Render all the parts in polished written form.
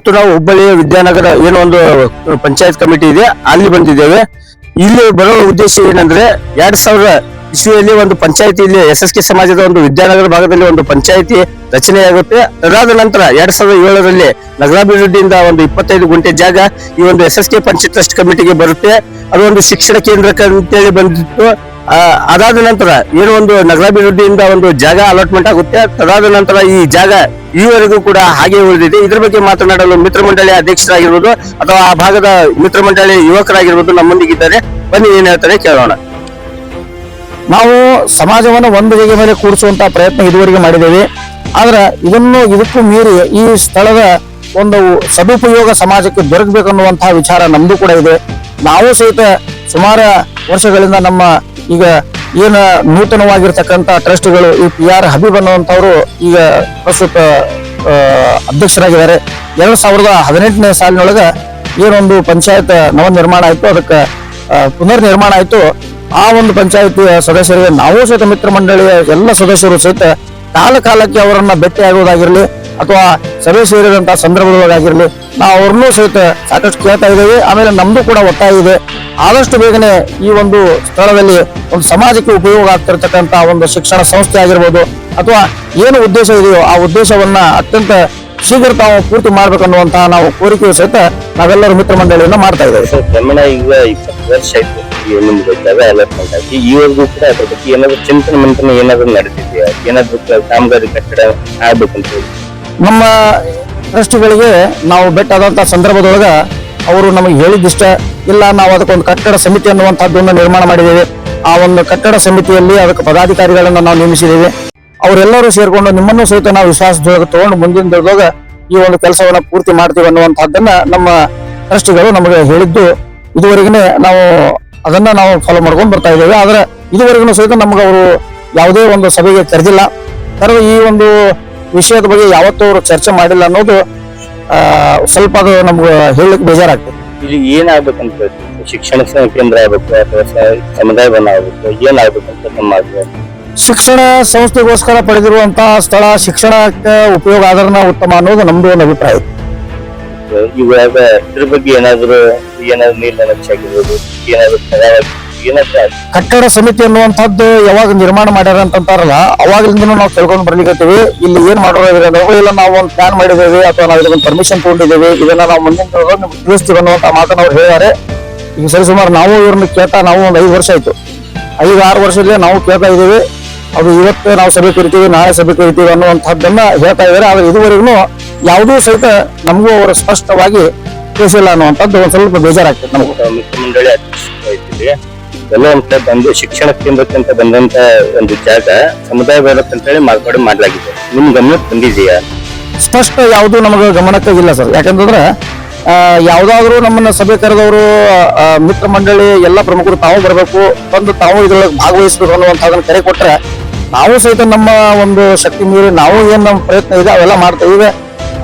ಇವತ್ತು ನಾವು ಹುಬ್ಬಳ್ಳಿ ವಿದ್ಯಾನಗರ ಏನೋ ಒಂದು ಪಂಚಾಯತ್ ಕಮಿಟಿ ಇದೆ, ಅಲ್ಲಿ ಬಂದಿದ್ದೇವೆ. ಇಲ್ಲಿ ಬರೋ ಉದ್ದೇಶ ಏನಂದ್ರೆ 2000 ಇಸ್ವಿಯಲ್ಲಿ ಒಂದು ಪಂಚಾಯತಿ ಇಲ್ಲಿ SSK ಸಮಾಜದ ಒಂದು ವಿದ್ಯಾನಗರ ಭಾಗದಲ್ಲಿ ಒಂದು ಪಂಚಾಯತಿ ರಚನೆಯಾಗುತ್ತೆ. ಅದಾದ ನಂತರ 2007ರಲ್ಲಿ ನಗರಾಭಿವೃದ್ಧಿಯಿಂದ ಒಂದು 25 ಗುಂಟೆ ಜಾಗ ಈ ಒಂದು SSK ಪಂಚಾಯತ್ ಟ್ರಸ್ಟ್ ಕಮಿಟಿಗೆ ಬರುತ್ತೆ. ಅದು ಒಂದು ಶಿಕ್ಷಣ ಕೇಂದ್ರಕ್ಕೆ ಅಂತೇಳಿ ಬಂದಿತ್ತು. ಅದಾದ ನಂತರ ಏನೋ ಒಂದು ನಗರಾಭಿವೃದ್ಧಿಯಿಂದ ಒಂದು ಜಾಗ ಅಲಾಟ್ಮೆಂಟ್ ಆಗುತ್ತೆ. ಅದಾದ ನಂತರ ಈ ಜಾಗ ಈವರೆಗೂ ಕೂಡ ಹಾಗೆ ಉಳಿದಿದೆ. ಇದ್ರ ಬಗ್ಗೆ ಮಾತನಾಡಲು ಮಿತ್ರ ಮಂಡಳಿ ಅಧ್ಯಕ್ಷರಾಗಿರ್ಬೋದು ಅಥವಾ ಆ ಭಾಗದ ಮಿತ್ರ ಮಂಡಳಿ ಯುವಕರಾಗಿರ್ಬೋದು ನಮ್ಮೊಂದಿಗಿದ್ದಾರೆ. ಬನ್ನಿ ಏನ್ ಹೇಳ್ತಾರೆ ಕೇಳೋಣ. ನಾವು ಸಮಾಜವನ್ನು ಒಂದು ಜೊತೆ ಮೇಲೆ ಕೂಡಿಸುವಂತ ಪ್ರಯತ್ನ ಇದುವರೆಗೆ ಮಾಡಿದ್ದೇವೆ. ಆದ್ರೆ ಇದಕ್ಕೂ ಮೀರಿ ಈ ಸ್ಥಳದ ಒಂದು ಸದುಪಯೋಗ ಸಮಾಜಕ್ಕೆ ದೊರಕಬೇಕನ್ನುವಂತಹ ವಿಚಾರ ನಮ್ದು ಕೂಡ ಇದೆ. ನಾವು ಸಹಿತ ಸುಮಾರು ವರ್ಷಗಳಿಂದ ನಮ್ಮ ಈಗ ಏನ ನೂತನವಾಗಿರ್ತಕ್ಕಂಥ ಟ್ರಸ್ಟ್ಗಳು ಈ PR ಹಬೀಬ್ ಅನ್ನುವಂಥವ್ರು ಈಗ ಪ್ರಸ್ತುತ ಅಧ್ಯಕ್ಷರಾಗಿದ್ದಾರೆ. 2018ನೇ ಸಾಲಿನೊಳಗ ಏನೊಂದು ಪಂಚಾಯತ್ ನವ ನಿರ್ಮಾಣ ಆಯ್ತು, ಅದಕ್ಕೆ ಪುನರ್ ನಿರ್ಮಾಣ ಆಯ್ತು. ಆ ಒಂದು ಪಂಚಾಯತಿ ಸದಸ್ಯರಿಗೆ ನಾವು ಸಹಿತ ಮಿತ್ರ ಮಂಡಳಿಯ ಎಲ್ಲ ಸದಸ್ಯರು ಸಹಿತ ಕಾಲಕ್ಕೆ ಅವರನ್ನ ಭೇಟಿ ಆಗುವುದಾಗಿರ್ಲಿ ಅಥವಾ ಸಭೆ ಸೇರಿದಂತಹ ಸಂದರ್ಭದೊಳಗಾಗಿರ್ಲಿ ನಾವು ಅವ್ರನ್ನೂ ಸಹಿತ ಸಾಕಷ್ಟು ಕೇಳ್ತಾ ಇದ್ದೇವೆ. ಆಮೇಲೆ ನಮ್ದು ಕೂಡ ಒತ್ತಾಯ ಇದೆ, ಆದಷ್ಟು ಬೇಗನೆ ಈ ಒಂದು ಸ್ಥಳದಲ್ಲಿ ಒಂದು ಸಮಾಜಕ್ಕೆ ಉಪಯೋಗ ಆಗ್ತಿರ್ತಕ್ಕಂಥ ಒಂದು ಶಿಕ್ಷಣ ಸಂಸ್ಥೆ ಆಗಿರ್ಬೋದು ಅಥವಾ ಏನು ಉದ್ದೇಶ ಇದೆಯೋ ಆ ಉದ್ದೇಶವನ್ನ ಅತ್ಯಂತ ಶೀಘ್ರ ತಾವು ಪೂರ್ತಿ ಮಾಡ್ಬೇಕನ್ನುವಂತಹ ನಾವು ಕೋರಿಕೆಯು ಸಹಿತ ನಾವೆಲ್ಲರೂ ಮಿತ್ರ ಮಂಡಳಿಯನ್ನ ಮಾಡ್ತಾ ಇದ್ದೇವೆ. ಈಗ 20 ವರ್ಷ ಆಯ್ತು ನಿಮ್ಗೆ ಜಾಗ ಅಲಾಟ್ಮೆಂಟ್ ಆಗಿ, ಈವರೆಗೂ ಕೂಡ ಅದ್ರ ಬಗ್ಗೆ ಏನಾದ್ರು ಚಿಂತನೆ ಮಂಥನ ಏನಾದ್ರು ನಡೆದಿದೆಯಾ? ಏನಾದ್ರು ಕಾಮಗಾರಿ ಕಟ್ಟಡ ಆಗ್ಬೇಕಂತ ಹೇಳಿ ನಮ್ಮ ಟ್ರಸ್ಟ್ಗಳಿಗೆ ನಾವು ಭೇಟಿಯಾದಂತಹ ಸಂದರ್ಭದೊಳಗ ಅವರು ನಮಗೆ ಹೇಳಿದಿಷ್ಟ ಇಲ್ಲ, ನಾವು ಅದಕ್ಕೊಂದು ಕಟ್ಟಡ ಸಮಿತಿ ಅನ್ನುವಂಥದ್ದನ್ನು ನಿರ್ಮಾಣ ಮಾಡಿದ್ದೇವೆ. ಆ ಒಂದು ಕಟ್ಟಡ ಸಮಿತಿಯಲ್ಲಿ ಅದಕ್ಕೆ ಪದಾಧಿಕಾರಿಗಳನ್ನ ನಾವು ನೇಮಿಸಿದ್ದೇವೆ. ಅವರೆಲ್ಲರೂ ಸೇರ್ಕೊಂಡು ನಿಮ್ಮನ್ನು ಸಹಿತ ನಾವು ವಿಶ್ವಾಸದೊಳಗೆ ತಗೊಂಡು ಮುಂದಿನ ದಿನದಾಗ ಈ ಒಂದು ಕೆಲಸವನ್ನ ಪೂರ್ತಿ ಮಾಡ್ತೀವಿ ಅನ್ನುವಂಥದ್ದನ್ನ ನಮ್ಮ ಟ್ರಸ್ಟಿಗಳು ನಮಗೆ ಹೇಳಿದ್ದು ಇದುವರೆಗೆ ನಾವು ಅದನ್ನ ನಾವು ಫಾಲೋ ಮಾಡ್ಕೊಂಡು ಬರ್ತಾ ಇದ್ದೇವೆ. ಆದ್ರೆ ಇದುವರೆಗೂ ಸಹಿತ ನಮ್ಗೆ ಅವರು ಯಾವುದೇ ಒಂದು ಸಭೆಗೆ ಕರೆದಿಲ್ಲ. ಕರೆದು ಈ ಒಂದು ವಿಷಯದ ಬಗ್ಗೆ ಯಾವತ್ತೂ ಅವರು ಚರ್ಚೆ ಮಾಡಿಲ್ಲ ಅನ್ನೋದು ಸ್ವಲ್ಪ ಅದು ನಮ್ಗೆ ಹೇಳಲಿಕ್ಕೆ ಬೇಜಾರಾಗ್ತದೆ. ಇಲ್ಲಿ ಏನಾಗ್ಬೇಕಂತ ಶಿಕ್ಷಣ ಕೇಂದ್ರ ಆಗ್ಬೇಕು ಅಥವಾ ಸಮುದಾಯ ಭವನ ಆಗ್ಬೇಕು, ಏನಾಗ್ಬೇಕಂತ ನಮ್ಮ ಶಿಕ್ಷಣ ಸಂಸ್ಥೆಗೋಸ್ಕರ ಪಡೆದಿರುವಂತಹ ಸ್ಥಳ ಶಿಕ್ಷಣಕ್ಕೆ ಉಪಯೋಗ ಆದ್ರೆ ಉತ್ತಮ ಅನ್ನೋದು ನಮ್ದು ಒಂದು ಅಭಿಪ್ರಾಯ. ಇವಾಗ ಇದ್ರ ಬಗ್ಗೆ ಏನಾದ್ರು ನೀರಿನ ನಕ್ಷೆ ಆಗಿರ್ಬೋದು, ಏನಾದ್ರು ಕಟ್ಟಡ ಸಮಿತಿ ಅನ್ನುವಂಥದ್ದು ಯಾವಾಗ ನಿರ್ಮಾಣ ಮಾಡ್ಯಾರ ಅಂತಾರಲ್ಲ ಅವಾಗಲಿಂದ ನಾವು ತಿಳ್ಕೊಂಡು ಬರ್ಲಿಕ್ಕೀವಿ. ಇಲ್ಲಿ ಏನ್ ಮಾಡೋದ್ರೆ ಇಲ್ಲ ನಾವು ಒಂದು ಪ್ಲಾನ್ ಮಾಡಿದ್ದೇವೆ ಅಥವಾ ನಾವು ಇದೊಂದು ಪರ್ಮಿಷನ್ ತಗೊಂಡಿದ್ದೇವೆ, ಇದನ್ನ ನಾವು ಮುಂದಿನ ತಿಳಿಸ್ತೀವಿ ಅನ್ನುವಂತ ಮಾತನ್ನ ಅವ್ರು ಹೇಳಿದ್ದಾರೆ. ಈಗ ಸರಿ ಸುಮಾರು ನಾವು ಇವ್ರನ್ನ ಕೇಳ್ತಾ ನಾವು ಒಂದು 5 ವರ್ಷ ಆಯ್ತು, 5-6 ವರ್ಷದಲ್ಲೇ ನಾವು ಕೇಳ್ತಾ ಇದ್ದೀವಿ. ಅದು ಇವತ್ತು ನಾವು ಸಭೆ ಕರಿತೀವಿ, ನಾಳೆ ಸಭೆ ಕರಿತೀವಿ ಅನ್ನುವಂಥದ್ದನ್ನ ಹೇಳ್ತಾ ಇದ್ದಾರೆ. ಆದ್ರೆ ಇದುವರೆಗೂ ಯಾವುದೂ ಸಹಿತ ನಮಗೂ ಅವರು ಸ್ಪಷ್ಟವಾಗಿ ತಿಳಿಸಿಲ್ಲ ಅನ್ನುವಂಥದ್ದು ಒಂದ್ ಸ್ವಲ್ಪ ಬೇಜಾರಾಗ್ತದೆ ನಮಗೂ. ಮಿತ್ರ ಮಂಡಳಿ ಅಧ್ಯಕ್ಷ ಎಲ್ಲ ಅಂತ ಬಂದು ಶಿಕ್ಷಣ ಕೇಂದ್ರಕ್ಕಂತ ಬಂದಂತ ಒಂದು ಜಾಗ ಸಮುದಾಯ ಭವನಕ್ಕೆ ಅಂತ ಹೇಳಿ ಮಾರ್ಪಾಡು ಮಾಡಲಾಗಿದೆ. ನಿಮ್ ಗಮನಕ್ಕೆ ಬಂದಿದೆಯಾ? ಸ್ಪಷ್ಟ ಯಾವುದು ನಮಗೆ ಗಮನಕ್ಕೆ ಇಲ್ಲ ಸರ್. ಯಾಕಂತಂದ್ರೆ ಯಾವ್ದಾದ್ರು ನಮ್ಮನ್ನ ಸಭೆ ಕರೆದವರು ಮಿತ್ರ ಮಂಡಳಿ ಎಲ್ಲ ಪ್ರಮುಖರು ತಾವು ಬರಬೇಕು, ಬಂದು ತಾವು ಇದ್ರೊಳಗೆ ಭಾಗವಹಿಸಬೇಕು ಅನ್ನುವಂಥದ್ದನ್ನ ಕರೆ ಕೊಟ್ರೆ ನಾವು ಸಹಿತ ನಮ್ಮ ಒಂದು ಶಕ್ತಿ ಮೀರಿ ನಾವು ಏನ್ ನಮ್ಮ ಪ್ರಯತ್ನ ಇದೆ ಅವೆಲ್ಲ ಮಾಡ್ತಾ ಇವೆ.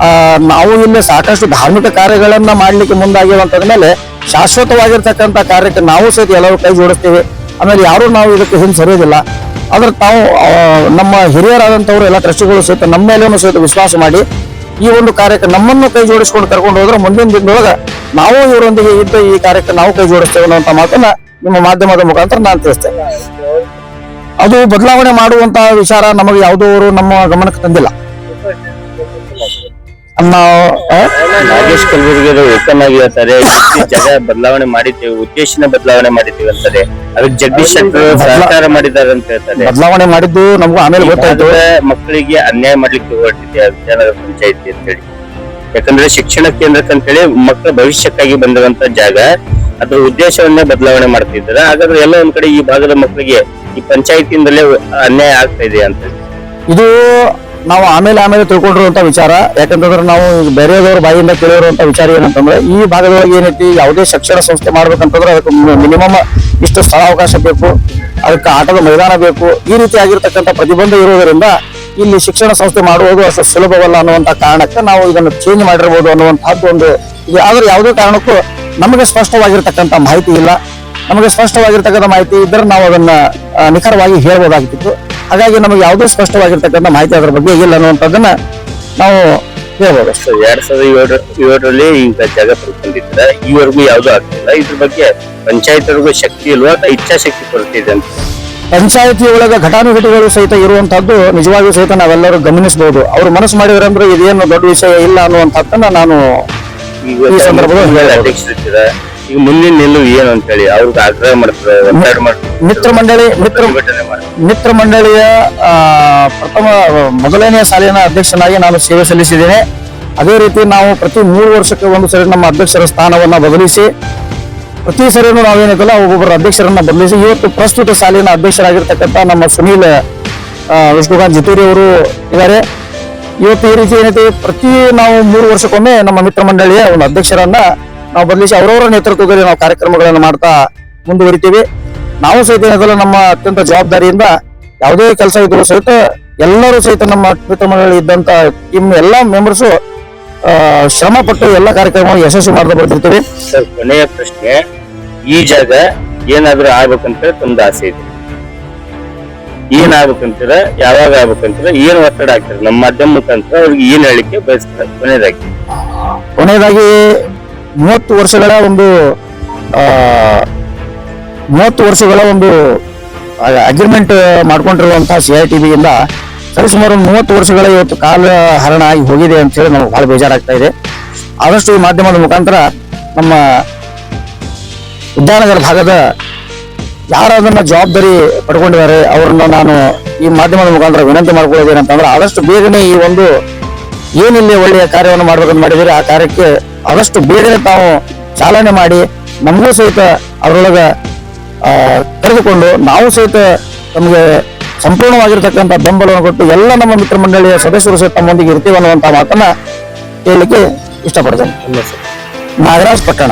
ನಾವು ಇಲ್ಲಿ ಸಾಕಷ್ಟು ಧಾರ್ಮಿಕ ಕಾರ್ಯಗಳನ್ನ ಮಾಡ್ಲಿಕ್ಕೆ ಮುಂದಾಗಿರುವಂತದ್ಮೇಲೆ ಶಾಶ್ವತವಾಗಿರ್ತಕ್ಕಂಥ ಕಾರ್ಯಕ್ಕೆ ನಾವು ಸಹಿತ ಎಲ್ಲರೂ ಕೈ ಜೋಡಿಸ್ತೀವಿ. ಆಮೇಲೆ ಯಾರು ನಾವು ಇದಕ್ಕೆ ಹಿಂದೆ ಸರಿಯೋದಿಲ್ಲ. ಆದ್ರೆ ತಾವು ನಮ್ಮ ಹಿರಿಯರಾದಂಥವ್ರು ಎಲ್ಲ ಟ್ರಸ್ಟಿಗಳು ಸಹಿತ ನಮ್ಮ ಮೇಲೇನು ಸಹಿತ ವಿಶ್ವಾಸ ಮಾಡಿ ಈ ಒಂದು ಕಾರ್ಯಕ್ಕೆ ನಮ್ಮನ್ನು ಕೈ ಜೋಡಿಸ್ಕೊಂಡು ಕರ್ಕೊಂಡು ಹೋದ್ರೆ ಮುಂದಿನ ದಿನದೊಳಗೆ ನಾವು ಇವರೊಂದಿಗೆ ಇದ್ದ ಈ ಕಾರ್ಯಕ್ಕೆ ನಾವು ಕೈ ಜೋಡಿಸ್ತೇವೆ ಅನ್ನುವಂಥ ಮಾತನ್ನ ನಿಮ್ಮ ಮಾಧ್ಯಮದ ಮುಖಾಂತರ ನಾನು ತಿಳಿಸ್ತೇನೆ. ಅದು ಬದಲಾವಣೆ ಮಾಡುವಂತಹ ವಿಚಾರ ನಮಗೆ ಯಾವುದೋ ಅವರು ನಮ್ಮ ಗಮನಕ್ಕೆ ತಂದಿಲ್ಲ. ನಾಗೇಶ್ ಕಲಬುರ್ಗಿ ಓಪನ್ ಆಗಿ ಹೇಳ್ತಾರೆ, ಜಾಗ ಬದಲಾವಣೆ ಮಾಡಿದ್ದೇವೆ, ಉದ್ದೇಶನ ಬದಲಾವಣೆ ಮಾಡಿದ್ದೇವೆ ಅಂತಾರೆ. ಅದಕ್ಕೆ ಜಗದೀಶ್ ಶೆಟ್ಟರ್ ಸಹಕಾರ ಮಾಡಿದ್ದಾರೆ ಅಂತ ಹೇಳ್ತಾರೆ. ಬದಲಾವಣೆ ಮಾಡಿದ್ದು ನಮಗೂ ಆಮೇಲೆ ಗೊತ್ತಾಯ್ತು. ಮಕ್ಕಳಿಗೆ ಅನ್ಯಾಯ ಮಾಡ್ಲಿಕ್ಕೆ ಹೊರಟಿದೆ ವಿದ್ಯಾನಗರ ಪಂಚಾಯತಿ ಅಂತ ಹೇಳಿ. ಯಾಕಂದ್ರೆ ಶಿಕ್ಷಣ ಕೇಂದ್ರಕ್ಕೆ ಅಂತ ಹೇಳಿ ಮಕ್ಕಳ ಭವಿಷ್ಯಕ್ಕಾಗಿ ಬಂದಿರುವಂತ ಜಾಗ, ಅದ್ರ ಉದ್ದೇಶವನ್ನೇ ಬದಲಾವಣೆ ಮಾಡ್ತಿದ್ದಾರೆ. ಹಾಗಾದ್ರೆ ಎಲ್ಲ ಒಂದ್ ಕಡೆ ಈ ಭಾಗದ ಮಕ್ಕಳಿಗೆ ಈ ಪಂಚಾಯತಿಯಿಂದಲೇ ಅನ್ಯಾಯ ಆಗ್ತಾ ಇದೆ ಅಂತ ಇದು ನಾವು ಆಮೇಲೆ ತಿಳ್ಕೊಂಡಿರುವಂತ ವಿಚಾರ. ಯಾಕಂತಂದ್ರೆ ನಾವು ಬೇರೆಯವ್ರ ಬಾಯಿಯಿಂದ ಕೇಳಿರುವಂತ ವಿಚಾರ ಏನಂತಂದ್ರೆ ಈ ಭಾಗದೊಳಗೆ ಏನೈತಿ ಯಾವುದೇ ಶಿಕ್ಷಣ ಸಂಸ್ಥೆ ಮಾಡ್ಬೇಕಂತಂದ್ರೆ ಅದಕ್ಕೆ ಮಿನಿಮಮ್ ಇಷ್ಟು ಸ್ಥಳಾವಕಾಶ ಬೇಕು, ಅದಕ್ಕೆ ಆಟದ ಮೈದಾನ ಬೇಕು, ಈ ರೀತಿ ಆಗಿರ್ತಕ್ಕಂಥ ಪ್ರತಿಬಂಧ ಇರುವುದರಿಂದ ಇಲ್ಲಿ ಶಿಕ್ಷಣ ಸಂಸ್ಥೆ ಮಾಡುವುದು ಅಷ್ಟು ಸುಲಭವಲ್ಲ ಅನ್ನುವಂತ ಕಾರಣಕ್ಕೆ ನಾವು ಇದನ್ನು ಚೇಂಜ್ ಮಾಡಿರ್ಬೋದು ಅನ್ನುವಂತಹದ್ದು ಒಂದು ಇದೆ. ಆದ್ರೆ ಯಾವುದೇ ಕಾರಣಕ್ಕೂ ನಮಗೆ ಸ್ಪಷ್ಟವಾಗಿರ್ತಕ್ಕಂಥ ಮಾಹಿತಿ ಇಲ್ಲ. ನಮಗೆ ಸ್ಪಷ್ಟವಾಗಿರ್ತಕ್ಕಂಥ ಮಾಹಿತಿ ಇದ್ದರೆ ನಾವು ಅದನ್ನ ನಿಖರವಾಗಿ ಹೇಳ್ಬೋದಾಗ್ತಿತ್ತು. ಹಾಗಾಗಿ ನಮಗೆ ಯಾವುದೇ ಸ್ಪಷ್ಟವಾಗಿರ್ತಕ್ಕಂಥ ಮಾಹಿತಿ ಅದರ ಬಗ್ಗೆ ಇಲ್ಲ ಅನ್ನುವಂಥದ್ದನ್ನ ನಾವು ಹೇಳ್ಬೋದು ಅಷ್ಟೇ. 2007ರಲ್ಲಿ ಈಗ ಜಾಗ ಪಡ್ಕೊಂಡಿದ್ರ ಈವರೆಗೂ ಯಾವ್ದು ಆಗ್ತಿಲ್ಲ. ಇದ್ರ ಬಗ್ಗೆ ಪಂಚಾಯತ್ವರೆಗೂ ಶಕ್ತಿ ಇಲ್ವಾ ಅಥವಾ ಇಚ್ಛಾಶಕ್ತಿ ಕೊರತೆ ಇದೆ ಅಂತ? ಪಂಚಾಯತಿ ಒಳಗ ಘಟಾನುಘಟಿಗಳು ಸಹಿತ ಇರುವಂತಹದ್ದು ನಿಜವಾಗಿಯೂ ಸಹಿತ ನಾವೆಲ್ಲರೂ ಗಮನಿಸಬಹುದು. ಅವ್ರು ಮನಸ್ಸು ಮಾಡಿದ್ರೆ ಅಂದ್ರೆ ಇದೇನು ದೊಡ್ಡ ವಿಷಯ ಇಲ್ಲ ಅನ್ನುವಂಥದ್ದನ್ನ ನಾನು ಈಗ ಈ ಸಂದರ್ಭದಲ್ಲಿ ಹೇಳ್ಬೋದು. ಅಧ್ಯಕ್ಷರಿದ್ದೀರ, ಈಗ ಮುಂದಿನ ನಿಲುವು ಏನು ಅಂತ ಹೇಳಿ ಅವ್ರಿಗೆ ಆಗ್ರಹ ಮಾಡ್ತಾರೆ, ಒತ್ತಡ ಮಾಡ್ತಾರೆ, ಮಿತ್ರ ಪ್ರತಿಭಟನೆ ಮಾಡ್ತಾರೆ. ಮಿತ್ರ ಮಂಡಳಿಯ ಮೊದಲನೆಯ ಸಾಲಿನ ಅಧ್ಯಕ್ಷನಾಗಿ ನಾನು ಸೇವೆ ಸಲ್ಲಿಸಿದ್ದೇನೆ. ಅದೇ ರೀತಿ ನಾವು ಪ್ರತಿ 3 ವರ್ಷಕ್ಕೆ ಒಂದು ಸರಿ ನಮ್ಮ ಅಧ್ಯಕ್ಷರ ಸ್ಥಾನವನ್ನ ಬದಲಿಸಿ ಪ್ರತಿ ಸರಿನೂ ನಾವೇನಿದ್ದಲ್ಲ ಒಬ್ಬೊಬ್ಬರ ಅಧ್ಯಕ್ಷರನ್ನ ಬದಲಿಸಿ ಇವತ್ತು ಪ್ರಸ್ತುತ ಸಾಲಿನ ಅಧ್ಯಕ್ಷರಾಗಿರ್ತಕ್ಕಂಥ ನಮ್ಮ ಸುನೀಲ್ ವಿಷ್ಣುಕಾಂತ್ ಜಿತೂರಿ ಅವರು ಇದ್ದಾರೆ. ಇವತ್ತು ಈ ರೀತಿ ಏನೈತಿ ಪ್ರತಿ ನಾವು 3 ವರ್ಷಕ್ಕೊಮ್ಮೆ ನಮ್ಮ ಮಿತ್ರ ಮಂಡಳಿಯ ಒಂದು ಅಧ್ಯಕ್ಷರನ್ನ ನಾವು ಬದಲಿಸಿ ಅವರವರ ನೇತೃತ್ವದಲ್ಲಿ ನಾವು ಕಾರ್ಯಕ್ರಮಗಳನ್ನು ಮಾಡ್ತಾ ಮುಂದುವರಿತೀವಿ. ನಾವು ಸಹಿತ ಏನದಲ್ಲ ನಮ್ಮ ಅತ್ಯಂತ ಜವಾಬ್ದಾರಿಯಿಂದ ಯಾವುದೇ ಕೆಲಸ ಇದ್ರು ಸಹಿತ ಎಲ್ಲರೂ ಸಹಿತ ನಮ್ಮ ಮಿತ್ರ ಮಂಡಳಿ ಇದ್ದಂತ ಟೀಮ್ ಎಲ್ಲ ಮೆಂಬರ್ಸು ಶ್ರಮ ಪಟ್ಟು ಎಲ್ಲ ಕಾರ್ಯಕ್ರಮ ಯಶಸ್ವಿ ಮಾಡ್ತಾ ಬರ್ತಿರ್ತೀವಿ. ಸರ್, ಕೊನೆಯ ಪ್ರಶ್ನೆ, ಈ ಜಾಗ ಏನಾದ್ರೂ ಆಗ್ಬೇಕಂತ ತಮ್ದು ಆಸೆ ಇದೆ? ಏನಾಗ್ಬೇಕಂತೀರ, ಯಾವಾಗ ಆಗ್ಬೇಕಂತೀರ, ಏನ್ ಒತ್ತಡ ಆಗ್ತಾರೆ ನಮ್ಮ ಮಾಧ್ಯಮ ಮುಖಾಂತರ ಅವ್ರಿಗೆ ಏನ್ ಹೇಳಿಕೆ ಬಯಸ್ತಾರೆ? ಕೊನೆಯದಾಗಿ 30 ವರ್ಷಗಳ ಒಂದು ಅಗ್ರಿಮೆಂಟ್ ಮಾಡ್ಕೊಂಡಿರುವಂತಹ CITB ಇಂದ ಸರಿಸುಮಾರು 30 ವರ್ಷಗಳ ಇವತ್ತು ಕಾಲ ಹರಣ ಆಗಿ ಹೋಗಿದೆ ಅಂತ ಹೇಳಿ ನಮ್ಗೆ ಬಹಳ ಬೇಜಾರಾಗ್ತಾ ಇದೆ. ಆದಷ್ಟು ಈ ಮಾಧ್ಯಮದ ಮುಖಾಂತರ ನಮ್ಮ ವಿದ್ಯಾನಗರ ಭಾಗದ ಯಾರು ಅದನ್ನ ಜವಾಬ್ದಾರಿ ಪಡ್ಕೊಂಡಿದ್ದಾರೆ ಅವರನ್ನ ನಾನು ಈ ಮಾಧ್ಯಮದ ಮುಖಾಂತರ ವಿನಂತಿ ಮಾಡ್ಕೊಳ್ಳೋದೇನು ಅಂತಂದ್ರೆ ಆದಷ್ಟು ಬೇಗನೆ ಈ ಒಂದು ಏನಿಲ್ಲಿ ಒಳ್ಳೆಯ ಕಾರ್ಯವನ್ನು ಮಾಡ್ಬೇಕಂತ ಮಾಡಿದರೆ ಆ ಕಾರ್ಯಕ್ಕೆ ಆದಷ್ಟು ಬೇಗನೆ ತಾವು ಚಾಲನೆ ಮಾಡಿ ನಮಗೂ ಸಹಿತ ಅವರೊಳಗ ಕರೆದುಕೊಂಡು ನಾವು ಸಹಿತ ನಮಗೆ ಸಂಪೂರ್ಣವಾಗಿರ್ತಕ್ಕಂಥ ಬೆಂಬಲವನ್ನು ಕೊಟ್ಟು ಎಲ್ಲ ನಮ್ಮ ಮಿತ್ರ ಮಂಡಳಿಯ ಸದಸ್ಯರು ಸಹಿತ ತಮ್ಮೊಂದಿಗೆ ಇರ್ತೀವಿ ಅನ್ನುವಂಥ ಮಾತನ್ನ ಹೇಳಲಿಕ್ಕೆ ಇಷ್ಟಪಡ್ತೇನೆ. ನಾಗರಾಜ್ ಪಟ್ಟಣ.